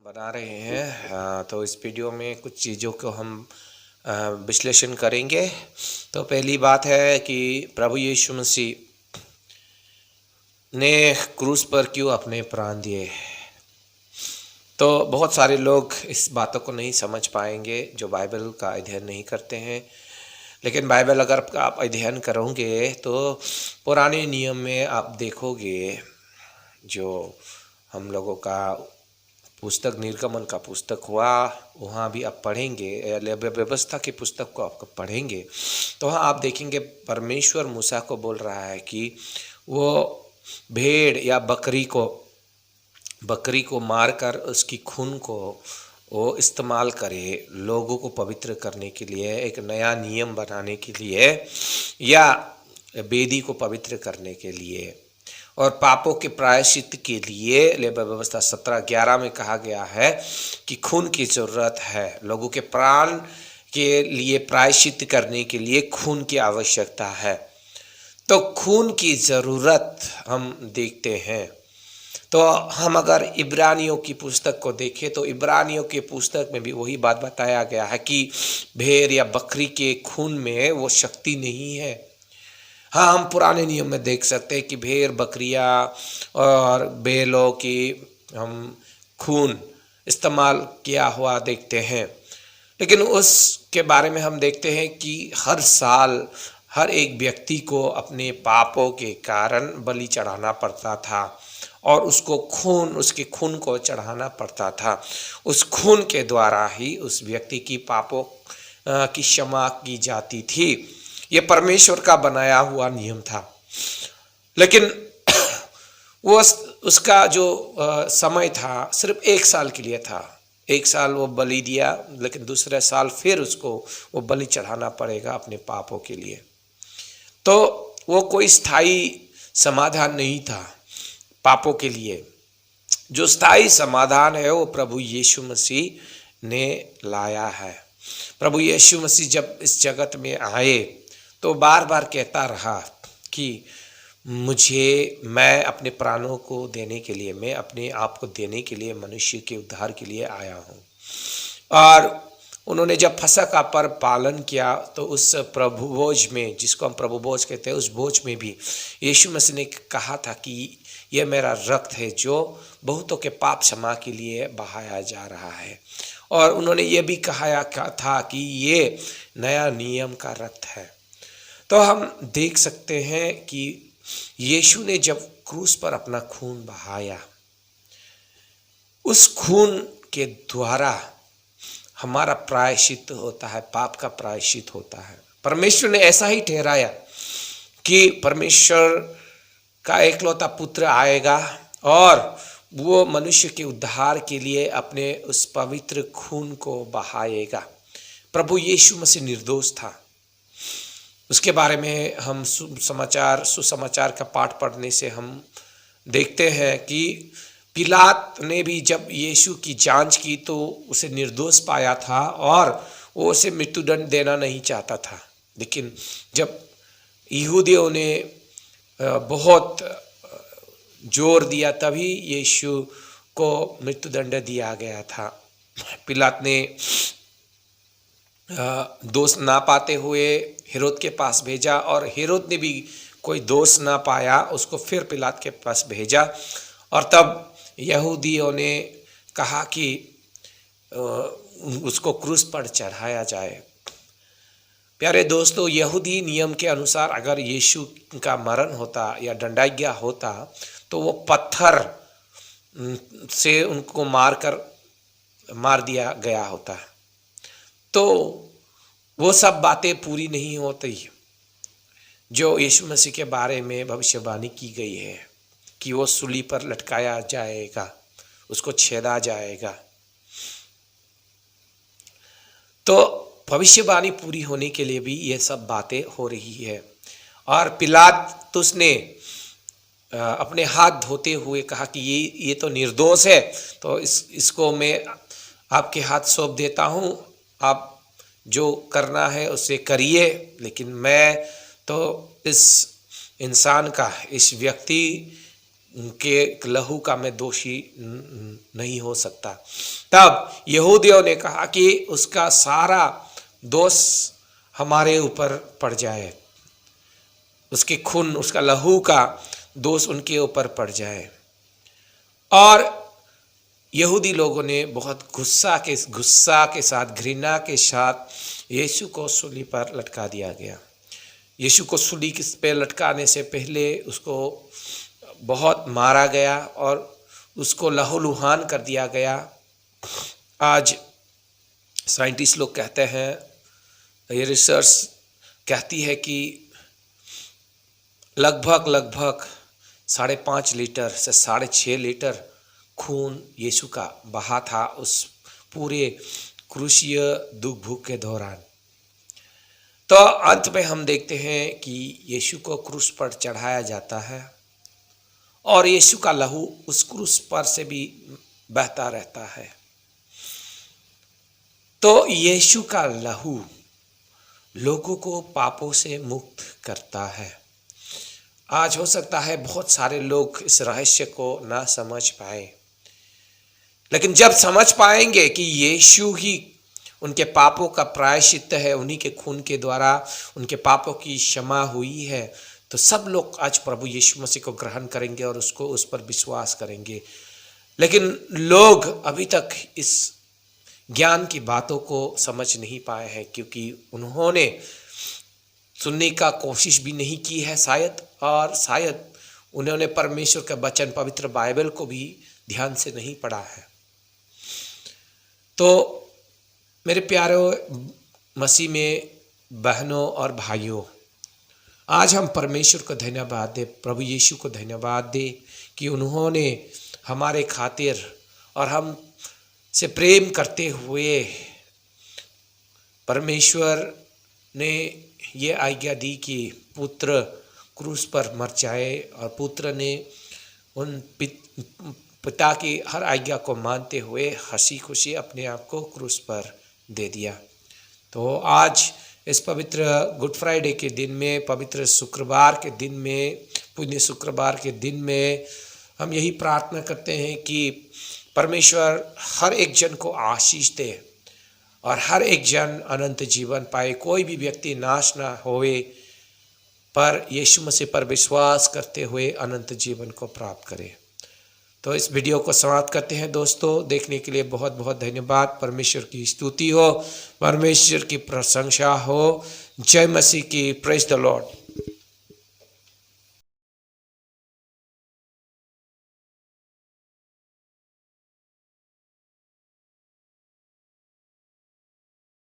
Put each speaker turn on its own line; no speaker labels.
बना रहे हैं। तो इस वीडियो में कुछ चीज़ों को हम विश्लेषण करेंगे। तो पहली बात है कि प्रभु यीशु मसीह ने क्रूस पर क्यों अपने प्राण दिए। तो बहुत सारे लोग इस बातों को नहीं समझ पाएंगे जो बाइबल का अध्ययन नहीं करते हैं। लेकिन बाइबल अगर आप अध्ययन करोगे तो पुराने नियम में आप देखोगे, जो हम लोगों का पुस्तक निर्गमन का पुस्तक हुआ, वहाँ भी आप पढ़ेंगे, व्यवस्था की पुस्तक को आप पढ़ेंगे तो वहाँ आप देखेंगे परमेश्वर मूसा को बोल रहा है कि वो भेड़ या बकरी को मारकर उसकी खून को वो इस्तेमाल करे लोगों को पवित्र करने के लिए, एक नया नियम बनाने के लिए या वेदी को पवित्र करने के लिए और पापों के प्रायश्चित के लिए। लेबर व्यवस्था 17:11 में कहा गया है कि खून की ज़रूरत है, लोगों के प्राण के लिए प्रायश्चित करने के लिए खून की आवश्यकता है। तो खून की ज़रूरत हम देखते हैं। तो हम अगर इब्रानियों की पुस्तक को देखें तो इब्रानियों की पुस्तक में भी वही बात बताया गया है कि भेड़ या बकरी के खून में वो शक्ति नहीं है। हाँ, हम पुराने नियम में देख सकते हैं कि भेड़ बकरियाँ और बैलों की हम खून इस्तेमाल किया हुआ देखते हैं। लेकिन उसके बारे में हम देखते हैं कि हर साल हर एक व्यक्ति को अपने पापों के कारण बलि चढ़ाना पड़ता था और उसके खून को चढ़ाना पड़ता था। उस खून के द्वारा ही उस व्यक्ति की पापों की क्षमा की जाती थी। ये परमेश्वर का बनाया हुआ नियम था। लेकिन वो उसका जो समय था सिर्फ 1 साल के लिए था। 1 साल वो बलि दिया, लेकिन दूसरे साल फिर उसको वो बलि चढ़ाना पड़ेगा अपने पापों के लिए। तो वो कोई स्थायी समाधान नहीं था पापों के लिए। जो स्थायी समाधान है वो प्रभु यीशु मसीह ने लाया है। प्रभु यीशु मसीह जब इस जगत में आए तो बार बार कहता रहा कि मैं अपने प्राणों को देने के लिए, मैं अपने आप को देने के लिए मनुष्य के उद्धार के लिए आया हूँ। और उन्होंने जब फसह का पर्व पालन किया तो उस प्रभु भोज में, जिसको हम प्रभु भोज कहते हैं, उस भोज में भी यीशु मसीह ने कहा था कि यह मेरा रक्त है जो बहुतों के पाप क्षमा के लिए बहाया जा रहा है। और उन्होंने ये भी कहा था कि ये नया नियम का रक्त है। तो हम देख सकते हैं कि यीशु ने जब क्रूस पर अपना खून बहाया, उस खून के द्वारा हमारा प्रायश्चित होता है, पाप का प्रायश्चित होता है। परमेश्वर ने ऐसा ही ठहराया कि परमेश्वर का एकलौता पुत्र आएगा और वो मनुष्य के उद्धार के लिए अपने उस पवित्र खून को बहाएगा। प्रभु यीशु मसीह निर्दोष था। उसके बारे में हम सुसमाचार का पाठ पढ़ने से हम देखते हैं कि पिलात ने भी जब यीशु की जांच की तो उसे निर्दोष पाया था और वो उसे मृत्युदंड देना नहीं चाहता था। लेकिन जब यहूदियों ने बहुत जोर दिया तभी यीशु को मृत्युदंड दिया गया था। पिलात ने दोष ना पाते हुए हेरोद के पास भेजा और हेरोद ने भी कोई दोष ना पाया, उसको फिर पिलात के पास भेजा। और तब यहूदियों ने कहा कि उसको क्रूस पर चढ़ाया जाए। प्यारे दोस्तों, यहूदी नियम के अनुसार अगर यीशु का मरण होता या दंडाज्ञा होता तो वो पत्थर से उनको मार दिया गया होता। तो वो सब बातें पूरी नहीं होती जो यीशु मसीह के बारे में भविष्यवाणी की गई है कि वो सूली पर लटकाया जाएगा, उसको छेदा जाएगा। तो भविष्यवाणी पूरी होने के लिए भी ये सब बातें हो रही है। और पिलातुस ने अपने हाथ धोते हुए कहा कि ये तो निर्दोष है, तो इसको मैं आपके हाथ सौंप देता हूँ, आप जो करना है उसे करिए, लेकिन मैं तो इस इंसान का, इस व्यक्ति उनके लहू का मैं दोषी नहीं हो सकता। तब यहूदियों ने कहा कि उसका सारा दोष हमारे ऊपर पड़ जाए, उसके खून, उसका लहू का दोष उनके ऊपर पड़ जाए। और यहूदी लोगों ने बहुत गुस्सा के साथ, घृणा के साथ यीशु को सूली पर लटका दिया गया। यीशु को सूली पे लटकाने से पहले उसको बहुत मारा गया और उसको लहूलुहान कर दिया गया। आज साइंटिस्ट लोग कहते हैं, ये रिसर्च कहती है कि लगभग 5.5 लीटर से 6.5 लीटर खून यीशु का बहा था उस पूरे क्रूसीय दुख भूख के दौरान। तो अंत में हम देखते हैं कि यीशु को क्रूस पर चढ़ाया जाता है और यीशु का लहू उस क्रूस पर से भी बहता रहता है। तो यीशु का लहू लोगों को पापों से मुक्त करता है। आज हो सकता है बहुत सारे लोग इस रहस्य को ना समझ पाए, लेकिन जब समझ पाएंगे कि यीशु ही उनके पापों का प्रायश्चित है, उन्हीं के खून के द्वारा उनके पापों की क्षमा हुई है, तो सब लोग आज प्रभु यीशु मसीह को ग्रहण करेंगे और उस पर विश्वास करेंगे। लेकिन लोग अभी तक इस ज्ञान की बातों को समझ नहीं पाए हैं, क्योंकि उन्होंने सुनने का कोशिश भी नहीं की है शायद, और शायद उन्होंने परमेश्वर का वचन, पवित्र बाइबल को भी ध्यान से नहीं पढ़ा है। तो मेरे प्यारे मसीह में बहनों और भाइयों, आज हम परमेश्वर को धन्यवाद दें, प्रभु यीशु को धन्यवाद दें कि उन्होंने हमारे खातिर और हम से प्रेम करते हुए परमेश्वर ने ये आज्ञा दी कि पुत्र क्रूस पर मर जाए, और पुत्र ने उन पिता की हर आज्ञा को मानते हुए हंसी खुशी अपने आप को क्रूस पर दे दिया। तो आज इस पवित्र गुड फ्राइडे के दिन में, पवित्र शुक्रवार के दिन में, पुण्य शुक्रवार के दिन में हम यही प्रार्थना करते हैं कि परमेश्वर हर एक जन को आशीष दे और हर एक जन अनंत जीवन पाए। कोई भी व्यक्ति नाश ना होए, पर यीशु मसीह पर विश्वास करते हुए अनंत जीवन को प्राप्त करे। तो इस वीडियो को समाप्त करते हैं दोस्तों। देखने के लिए बहुत बहुत धन्यवाद। परमेश्वर की स्तुति हो, परमेश्वर की प्रशंसा हो। जय मसीह की। Praise the Lord.